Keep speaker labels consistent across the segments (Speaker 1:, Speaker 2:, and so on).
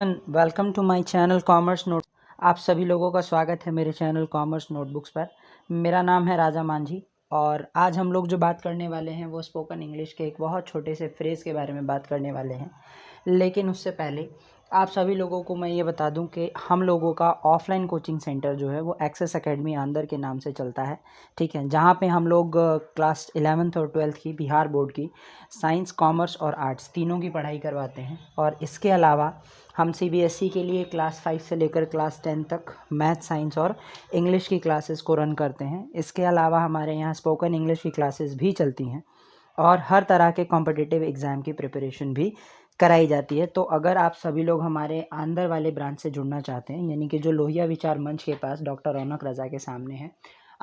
Speaker 1: Welcome to my channel commerce note. आप सभी लोगों का स्वागत है मेरे चैनल कॉमर्स नोटबुक्स पर। मेरा नाम है राजा मांझी और आज हम लोग जो बात करने वाले हैं वो स्पोकन इंग्लिश के एक बहुत छोटे से फ्रेज़ के बारे में बात करने वाले हैं। लेकिन उससे पहले आप सभी लोगों को मैं ये बता दूं कि हम लोगों का ऑफलाइन कोचिंग सेंटर जो है वो एक्सेस एकेडमी आंदर के नाम से चलता है, ठीक है। जहाँ पे हम लोग क्लास 11th और 12th की बिहार बोर्ड की साइंस, कॉमर्स और आर्ट्स तीनों की पढ़ाई करवाते हैं। और इसके अलावा हम सीबीएसई के लिए क्लास 5 से लेकर क्लास 10 तक मैथ, साइंस और इंग्लिश की क्लासेस को रन करते हैं। इसके अलावा हमारे यहाँ स्पोकन इंग्लिश की क्लासेस भी चलती हैं और हर तरह के कॉम्पिटिटिव एग्ज़ाम की प्रिपरेशन भी कराई जाती है। तो अगर आप सभी लोग हमारे अंदर वाले ब्रांच से जुड़ना चाहते हैं, यानी कि जो लोहिया विचार मंच के पास डॉक्टर रौनक रज़ा के सामने है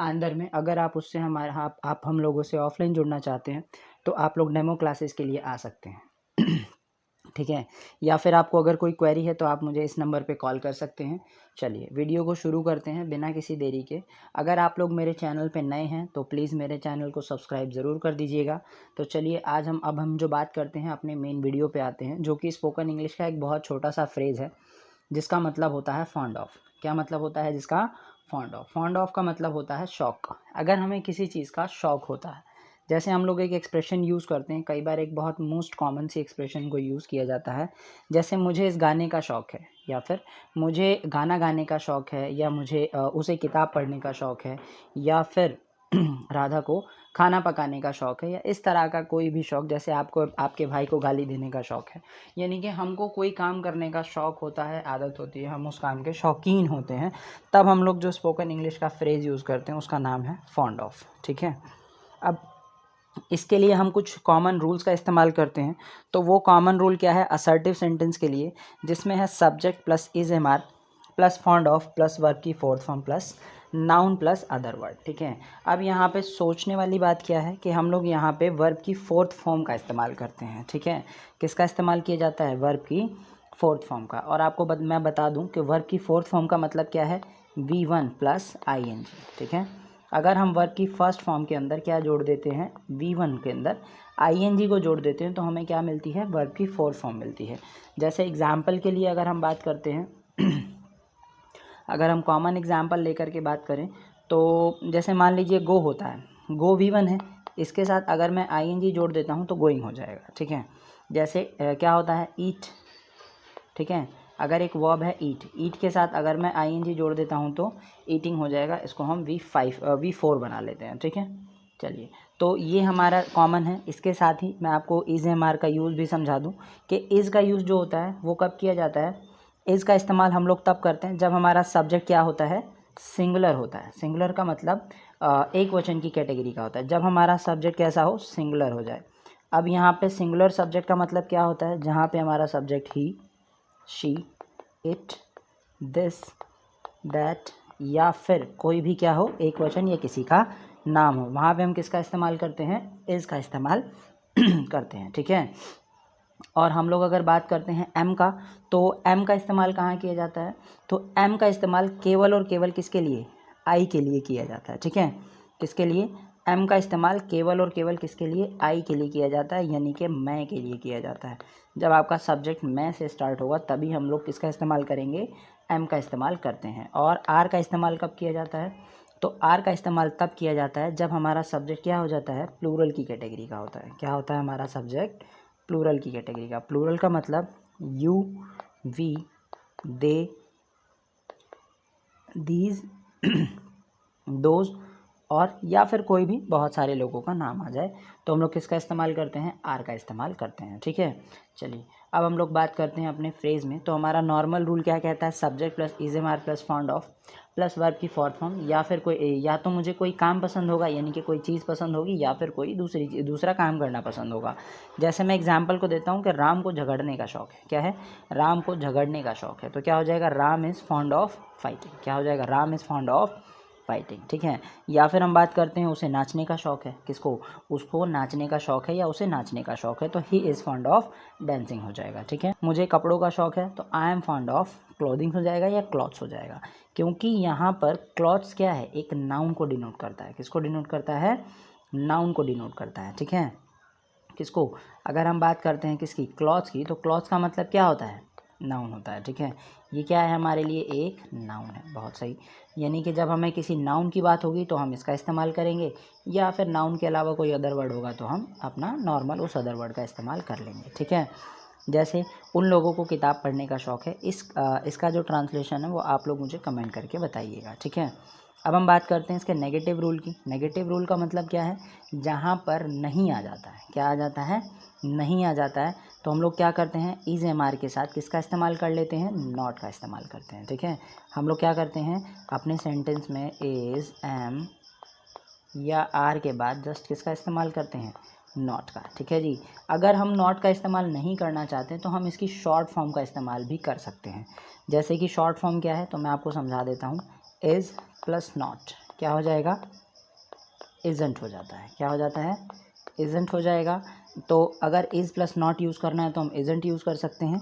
Speaker 1: अंदर में, अगर आप उससे आप हम लोगों से ऑफलाइन जुड़ना चाहते हैं तो आप लोग डेमो क्लासेस के लिए आ सकते हैं ठीक है। या फिर आपको अगर कोई क्वेरी है तो आप मुझे इस नंबर पे कॉल कर सकते हैं। चलिए वीडियो को शुरू करते हैं बिना किसी देरी के। अगर आप लोग मेरे चैनल पे नए हैं तो प्लीज़ मेरे चैनल को सब्सक्राइब ज़रूर कर दीजिएगा। तो चलिए आज हम जो बात करते हैं अपने मेन वीडियो पे आते हैं, जो कि स्पोकन इंग्लिश का एक बहुत छोटा सा फ्रेज़ है जिसका मतलब होता है फॉन्ड ऑफ। क्या मतलब होता है जिसका? Fond of. फॉन्ड ऑफ का मतलब होता है शौक। अगर हमें किसी चीज़ का शौक होता है, जैसे हम लोग एक एक्सप्रेशन यूज़ करते हैं, कई बार एक बहुत मोस्ट कॉमन सी एक्सप्रेशन को यूज़ किया जाता है, जैसे मुझे इस गाने का शौक़ है, या फिर मुझे गाना गाने का शौक़ है, या मुझे उसे किताब पढ़ने का शौक़ है, या फिर राधा को खाना पकाने का शौक़ है, या इस तरह का कोई भी शौक़, जैसे आपको आपके भाई को गाली देने का शौक़ है। यानी कि हमको कोई काम करने का शौक़ होता है, आदत होती है, हम उस काम के शौकीन होते हैं, तब हम लोग जो स्पोकन इंग्लिश का फ्रेज़ यूज़ करते हैं उसका नाम है फॉन्ड ऑफ, ठीक है। अब इसके लिए हम कुछ कॉमन रूल्स का इस्तेमाल करते हैं। तो वो कॉमन रूल क्या है असर्टिव सेंटेंस के लिए, जिसमें है subject plus is am are plus fond of plus verb की fourth form plus noun plus other word, ठीक है। अब यहाँ पे सोचने वाली बात क्या है कि हम लोग यहाँ पे वर्ब की फोर्थ फॉर्म का इस्तेमाल करते हैं, ठीक है। किसका इस्तेमाल किया जाता है? वर्ब की फोर्थ फॉर्म का। और आपको मैं बता दूँ कि वर्ब की फोर्थ फॉर्म का मतलब क्या है? V1 प्लस ING, ठीक है। अगर हम वर्ब की फर्स्ट फॉर्म के अंदर क्या जोड़ देते हैं? V1 के अंदर ING को जोड़ देते हैं तो हमें क्या मिलती है? वर्ब की फोर्थ फॉर्म मिलती है। जैसे एग्जाम्पल के लिए अगर हम बात करते हैं अगर हम कॉमन एग्जाम्पल लेकर के बात करें तो जैसे मान लीजिए गो होता है, गो V1 है, इसके साथ अगर मैं ING जोड़ देता हूँ तो गोइंग हो जाएगा, ठीक है। जैसे क्या होता है? ईट, ठीक है। अगर एक वर्ब है ईट, ईट के साथ अगर मैं ING जोड़ देता हूँ तो ईटिंग हो जाएगा। इसको हम V4 बना लेते हैं, ठीक है। चलिए, तो ये हमारा कॉमन है। इसके साथ ही मैं आपको इज़ एम आर का यूज़ भी समझा दूँ कि इज़ का यूज़ जो होता है वो कब किया जाता है? इज़ का इस्तेमाल हम लोग तब करते हैं जब हमारा सब्जेक्ट क्या होता है? सिंगुलर होता है। सिंगुलर का मतलब एक वचन की कैटेगरी का होता है। जब हमारा सब्जेक्ट कैसा हो? सिंगुलर हो जाए। अब यहाँ पे सिंगुलर सब्जेक्ट का मतलब क्या होता है? जहाँ पे हमारा subject he, she, it, this, that, या फिर कोई भी क्या हो, एक वचन या किसी का नाम हो, वहाँ पे हम किसका इस्तेमाल करते हैं? इज़ का इस्तेमाल करते हैं, ठीक है। और हम लोग अगर बात करते हैं एम का, तो एम का इस्तेमाल कहाँ किया जाता है? तो एम का इस्तेमाल केवल और केवल किसके लिए? आई के लिए किया जाता है, ठीक है। किसके लिए? एम का इस्तेमाल केवल और केवल किसके लिए? आई के लिए किया जाता है, यानी कि मैं के लिए किया जाता है। जब आपका सब्जेक्ट मैं से स्टार्ट होगा तभी हम लोग किसका इस्तेमाल करेंगे? एम का इस्तेमाल करते हैं। और आर का इस्तेमाल कब किया जाता है? तो आर का इस्तेमाल तब किया जाता है जब हमारा सब्जेक्ट क्या हो जाता है? प्लूरल की कैटेगरी का होता है। क्या होता है हमारा सब्जेक्ट? प्लूरल की कैटेगरी का। प्लूरल का मतलब you, we, they, these, those, और या फिर कोई भी बहुत सारे लोगों का नाम आ जाए तो हम लोग किसका इस्तेमाल करते हैं? आर का इस्तेमाल करते हैं, ठीक है। चलिए, अब हम लोग बात करते हैं अपने फ्रेज़ में। तो हमारा नॉर्मल रूल क्या कहता है? Subject plus is am are plus fond of plus verb की फोर्थ फॉर्म, या फिर कोई, या तो मुझे कोई काम पसंद होगा यानी कि कोई चीज़ पसंद होगी, या फिर कोई दूसरा काम करना पसंद होगा। जैसे मैं एग्जाम्पल को देता हूँ कि राम को झगड़ने का शौक़ है। क्या है? राम को झगड़ने का शौक़ है। तो क्या हो जाएगा? Ram is fond of fighting. क्या हो जाएगा? Ram is fond of fighting, ठीक है। या फिर हम बात करते हैं उसे नाचने का शौक़ है। किसको? उसको नाचने का शौक़ है या उसे नाचने का शौक़ है, तो he is fond of dancing हो जाएगा, ठीक है। मुझे कपड़ों का शौक़ है तो I am fond of clothing हो जाएगा या क्लॉथ्स हो जाएगा, क्योंकि यहाँ पर क्लॉथ्स क्या है? एक नाउन को डिनोट करता है। किसको डिनोट करता है? नाउन को डिनोट करता है, ठीक है। किसको? अगर हम बात करते हैं किसकी? क्लॉथ्स की, तो क्लॉथ्स का मतलब क्या होता है? नाउन होता है, ठीक है। ये क्या है हमारे लिए, एक नाउन है, बहुत सही। यानी कि जब हमें किसी नाउन की बात होगी तो हम इसका इस्तेमाल करेंगे, या फिर नाउन के अलावा कोई अदर वर्ड होगा तो हम अपना नॉर्मल उस अदर वर्ड का इस्तेमाल कर लेंगे, ठीक है। जैसे उन लोगों को किताब पढ़ने का शौक़ है, इसका जो ट्रांसलेशन है वो आप लोग मुझे कमेंट करके बताइएगा, ठीक है। अब हम बात करते हैं इसके नेगेटिव रूल की। नेगेटिव रूल का मतलब क्या है, जहाँ पर नहीं आ जाता है, क्या आ जाता है, नहीं आ जाता है, तो हम लोग क्या करते हैं, इज़ एम आर के साथ किसका इस्तेमाल कर लेते हैं, नॉट का इस्तेमाल करते हैं, ठीक है। हम लोग क्या करते हैं अपने सेंटेंस में इज़ एम या आर के बाद जस्ट किसका इस्तेमाल करते हैं, नॉट का, ठीक है जी। अगर हम नॉट का इस्तेमाल नहीं करना चाहते तो हम इसकी शॉर्ट फॉर्म का इस्तेमाल भी कर सकते हैं। जैसे कि शॉर्ट फॉर्म क्या है तो मैं आपको समझा देता हूँ। इज़ प्लस नॉट क्या हो जाएगा, इज़ंट हो जाता है, क्या हो जाता है, इज़ंट हो जाएगा। तो अगर इज़ प्लस नॉट यूज़ करना है तो हम इज़ंट यूज़ कर सकते हैं,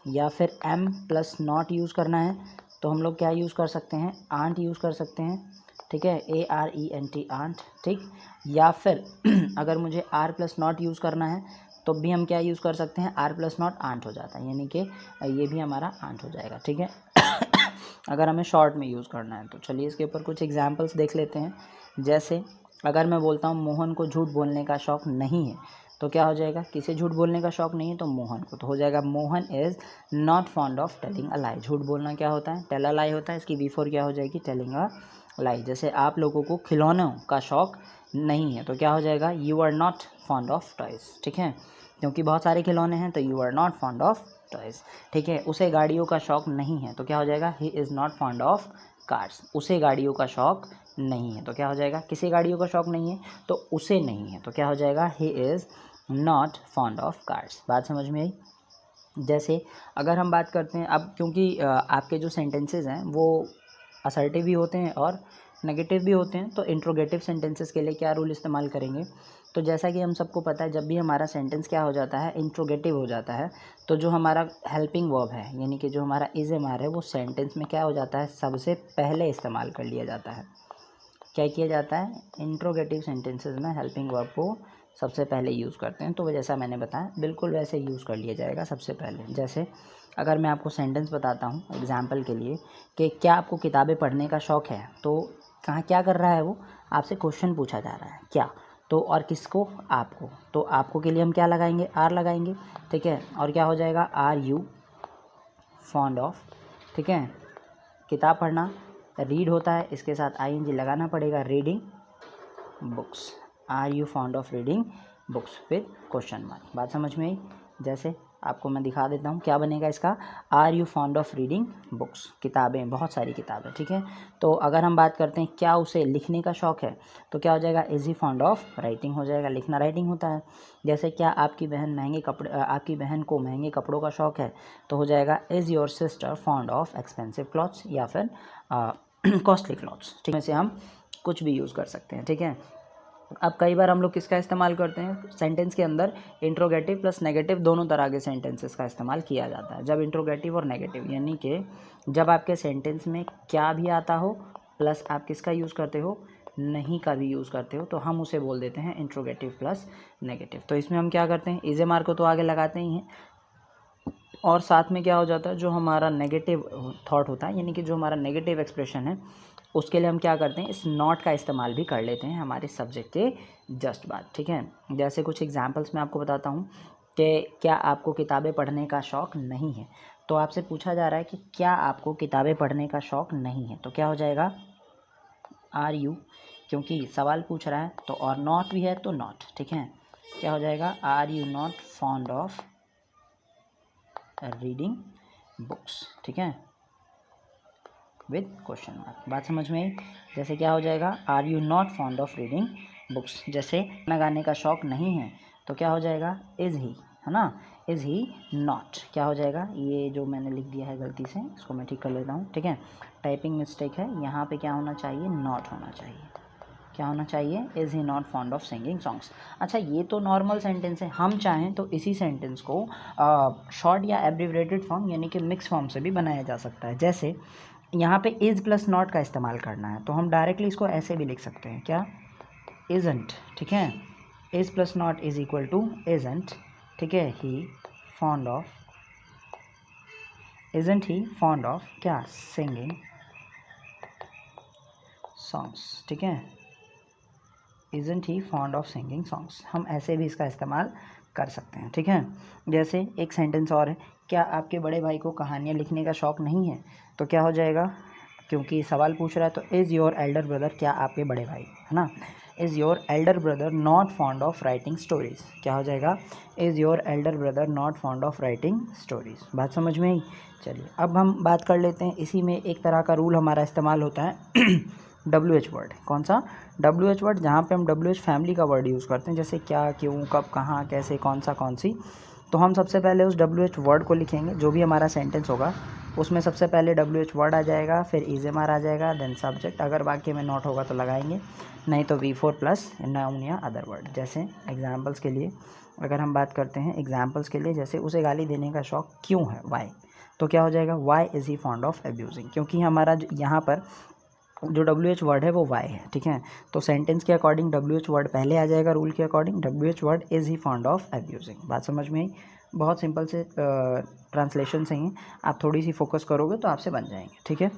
Speaker 1: या फिर एम प्लस नॉट यूज़ करना है तो हम लोग क्या यूज़ कर सकते हैं, आंट यूज़ कर सकते हैं, ठीक है, ARENT आंट, ठीक। या फिर अगर मुझे आर प्लस नॉट यूज़ करना है तो भी हम क्या यूज़ कर सकते हैं, आर प्लस नॉट आंट हो जाता है, यानी कि ये भी हमारा आंट हो जाएगा, ठीक है। अगर हमें शॉर्ट में यूज़ करना है तो चलिए इसके ऊपर कुछ एग्जांपल्स देख लेते हैं। जैसे अगर मैं बोलता हूँ मोहन को झूठ बोलने का शौक़ नहीं है, तो क्या हो जाएगा, किसे झूठ बोलने का शौक़ नहीं है, तो मोहन को, तो हो जाएगा Mohan is not fond of telling a lie. झूठ बोलना क्या होता है, टेल अ लाई होता है, इसकी बिफोर क्या हो जाएगी, टेलिंग अ लाई। जैसे आप लोगों को खिलौनों का शौक़ नहीं है तो क्या हो जाएगा, you are not fond of toys, ठीक है, क्योंकि बहुत सारे खिलौने हैं तो you are not fond of toys, ठीक है। उसे गाड़ियों का शौक़ नहीं है तो क्या हो जाएगा, he is not fond of cars. उसे गाड़ियों का शौक़ नहीं है तो क्या हो जाएगा, किसे गाड़ियों का शौक़ नहीं है, तो उसे नहीं है तो क्या हो जाएगा, he is not fond of cars. बात समझ में आई। जैसे अगर हम बात करते हैं अब, क्योंकि आपके जो सेंटेंसेस हैं वो असर्टिव भी होते हैं और नेगेटिव भी होते हैं, तो इंट्रोगेटिव सेंटेंसेस के लिए क्या रूल इस्तेमाल करेंगे, तो जैसा कि हम सबको पता है जब भी हमारा सेंटेंस क्या हो जाता है, इंट्रोगेटिव हो जाता है, तो जो हमारा हेल्पिंग वर्ब है यानी कि जो हमारा इज़ एम आर है वो सेंटेंस में क्या हो जाता है, सबसे पहले इस्तेमाल कर लिया जाता है। क्या किया जाता है, इंट्रोगेटिव सेंटेंसेस में हेल्पिंग वर्ब को सबसे पहले यूज़ करते हैं, तो वो जैसा मैंने बताया बिल्कुल वैसे यूज़ कर लिया जाएगा सबसे पहले। जैसे अगर मैं आपको सेंटेंस बताता हूँ एग्जांपल के लिए कि क्या आपको किताबें पढ़ने का शौक़ है, तो कहाँ क्या कर रहा है वो, आपसे क्वेश्चन पूछा जा रहा है, क्या, तो और किसको, आपको, तो आपको के लिए हम क्या लगाएंगे, आर लगाएंगे, ठीक है। और क्या हो जाएगा, आर यू फॉन्ड ऑफ, ठीक है। किताब पढ़ना रीड होता है, इसके साथ ING लगाना पड़ेगा, reading books, are you fond of reading books with question mark. बात समझ में आई। जैसे आपको मैं दिखा देता हूँ क्या बनेगा इसका, are you fond of reading books, किताबें, बहुत सारी किताबें, ठीक है। तो अगर हम बात करते हैं क्या उसे लिखने का शौक़ है, तो क्या हो जाएगा, is he fond of writing हो जाएगा, लिखना राइटिंग होता है। जैसे क्या आपकी बहन को महंगे कपड़ों का शौक़ है, तो हो जाएगा is your sister fond of expensive clothes, या फिर कॉस्टली क्लॉथ्स, ठीक है। से हम कुछ भी यूज़ कर सकते हैं, ठीक है। अब कई बार हम लोग किसका इस्तेमाल करते हैं सेंटेंस के अंदर, इंट्रोगेटिव प्लस नेगेटिव दोनों तरह के सेंटेंसेस का इस्तेमाल किया जाता है। जब इंट्रोगेटिव और नेगेटिव यानी कि जब आपके सेंटेंस में क्या भी आता हो प्लस आप किसका यूज़ करते हो, नहीं का भी यूज़ करते हो, तो हम उसे बोल देते हैं इंट्रोगेटिव प्लस नेगेटिव। तो इसमें हम क्या करते हैं, इज़ एम आर को तो आगे लगाते ही हैं, और साथ में क्या हो जाता है, जो हमारा नेगेटिव थॉट होता है यानी कि जो हमारा नेगेटिव एक्सप्रेशन है उसके लिए हम क्या करते हैं, इस नॉट का इस्तेमाल भी कर लेते हैं हमारे सब्जेक्ट के जस्ट बाद, ठीक है। जैसे कुछ एग्जांपल्स मैं आपको बताता हूँ कि क्या आपको किताबें पढ़ने का शौक़ नहीं है, तो आपसे पूछा जा रहा है कि क्या आपको किताबें पढ़ने का शौक़ नहीं है, तो क्या हो जाएगा, आर यू, क्योंकि सवाल पूछ रहा है तो, और नॉट भी है तो नॉट, ठीक है। क्या हो जाएगा, are you not fond of reading books, ठीक है, विद क्वेश्चन मार्क। बात समझ में आई। जैसे क्या हो जाएगा, are you not fond of reading books. जैसे गाना गाने का शौक़ नहीं है तो क्या हो जाएगा, इज़ ही, है ना, इज़ ही नॉट, क्या हो जाएगा, ये जो मैंने लिख दिया है गलती से इसको मैं ठीक कर लेता हूँ, ठीक है, टाइपिंग मिस्टेक है, यहाँ पे क्या होना चाहिए, नॉट होना चाहिए, क्या होना चाहिए, is he not fond of singing songs. अच्छा ये तो नॉर्मल सेंटेंस है, हम चाहें तो इसी सेंटेंस को शॉर्ट या एब्रिविएटेड फॉर्म यानी कि मिक्स फॉर्म से भी बनाया जा सकता है। जैसे यहाँ पे इज़ प्लस नॉट का इस्तेमाल करना है तो हम डायरेक्टली इसको ऐसे भी लिख सकते हैं, क्या, इज़ंट, ठीक है, is plus not is equal to isn't, ठीक है, he fond of isn't he fond of क्या, सिंगिंग सॉन्ग्स, ठीक है, isn't he fond of singing songs, हम ऐसे भी इसका इस्तेमाल कर सकते हैं, ठीक है। जैसे एक सेंटेंस और है, क्या आपके बड़े भाई को कहानियाँ लिखने का शौक़ नहीं है, तो क्या हो जाएगा, क्योंकि सवाल पूछ रहा है तो इज़ योर एल्डर ब्रदर, क्या आपके बड़े भाई, है ना, is your Elder brother not fond of writing stories, क्या हो जाएगा, is your Elder brother not fond of writing stories. बात समझ में आई। चलिए अब हम बात कर लेते हैं, इसी में एक तरह का रूल हमारा इस्तेमाल होता है WH वर्ड, कौन सा, WH वर्ड, जहाँ पे हम WH फैमिली का वर्ड यूज़ करते हैं, जैसे क्या, क्यों, कब, कहाँ, कैसे, कौन सा, कौन सी। तो हम सबसे पहले उस WH वर्ड को लिखेंगे, जो भी हमारा सेंटेंस होगा उसमें सबसे पहले WH वर्ड आ जाएगा, फिर इज़-एम-आर आ जाएगा, देन सब्जेक्ट, अगर वाक्य में नॉट होगा तो लगाएंगे, नहीं तो V4 प्लस नाउन या अदर वर्ड। जैसे एग्जाम्पल्स के लिए अगर हम बात करते हैं, एग्जाम्पल्स के लिए जैसे उसे गाली देने का शौक़ क्यों है, वाई, तो क्या हो जाएगा, why is he fond of abusing, क्योंकि हमारा यहाँ पर जो WH वर्ड है वो वाई है, ठीक है। तो सेंटेंस के अकॉर्डिंग WH वर्ड पहले आ जाएगा, रूल के according WH word is he fond of abusing. बात समझ में आई। बहुत सिंपल से ट्रांसलेशन से ही आप थोड़ी सी फोकस करोगे तो आपसे बन जाएंगे, ठीक है।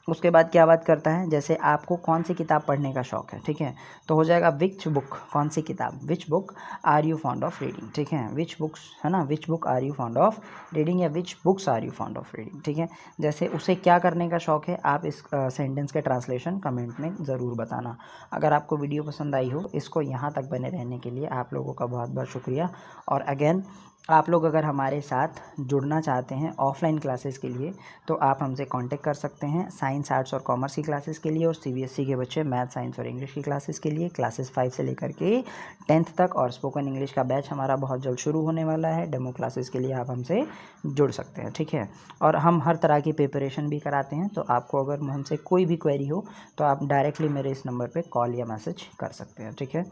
Speaker 1: उसके बाद क्या बात करता है, जैसे आपको कौन सी किताब पढ़ने का शौक़ है, ठीक है, तो हो जाएगा विच बुक, कौन सी किताब, which book are you fond of reading, ठीक है, विच बुक्स, है ना, which book are you fond of reading या which books are you fond of reading, ठीक है। जैसे उसे क्या करने का शौक़ है, आप इस सेंटेंस के ट्रांसलेशन कमेंट में ज़रूर बताना। अगर आपको वीडियो पसंद आई हो, इसको यहाँ तक बने रहने के लिए आप लोगों का बहुत बहुत शुक्रिया। और अगेन आप लोग अगर हमारे साथ जुड़ना चाहते हैं ऑफलाइन क्लासेस के लिए तो आप हमसे कांटेक्ट कर सकते हैं, साइंस, आर्ट्स और कॉमर्स की क्लासेस के लिए, और CBSE के बच्चे मैथ, साइंस और इंग्लिश की क्लासेस के लिए, क्लासेस 5 से लेकर के 10th तक। और स्पोकन इंग्लिश का बैच हमारा बहुत जल्द शुरू होने वाला है, डेमो क्लासेस के लिए आप हमसे जुड़ सकते हैं, ठीक है। और हम हर तरह की प्रिपरेशन भी कराते हैं, तो आपको अगर हमसे कोई भी क्वेरी हो तो आप डायरेक्टली मेरे इस नंबर पर कॉल या मैसेज कर सकते हैं, ठीक है।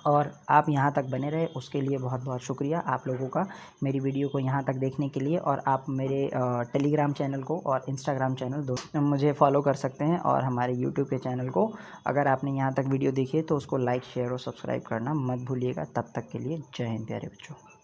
Speaker 1: और आप यहाँ तक बने रहे उसके लिए बहुत बहुत शुक्रिया आप लोगों का, मेरी वीडियो को यहाँ तक देखने के लिए। और आप मेरे टेलीग्राम चैनल को और इंस्टाग्राम चैनल दो मुझे फॉलो कर सकते हैं, और हमारे यूट्यूब के चैनल को अगर आपने यहाँ तक वीडियो देखी है तो उसको लाइक, शेयर और सब्सक्राइब करना मत भूलिएगा। तब तक के लिए जय हिंद प्यारे बच्चों।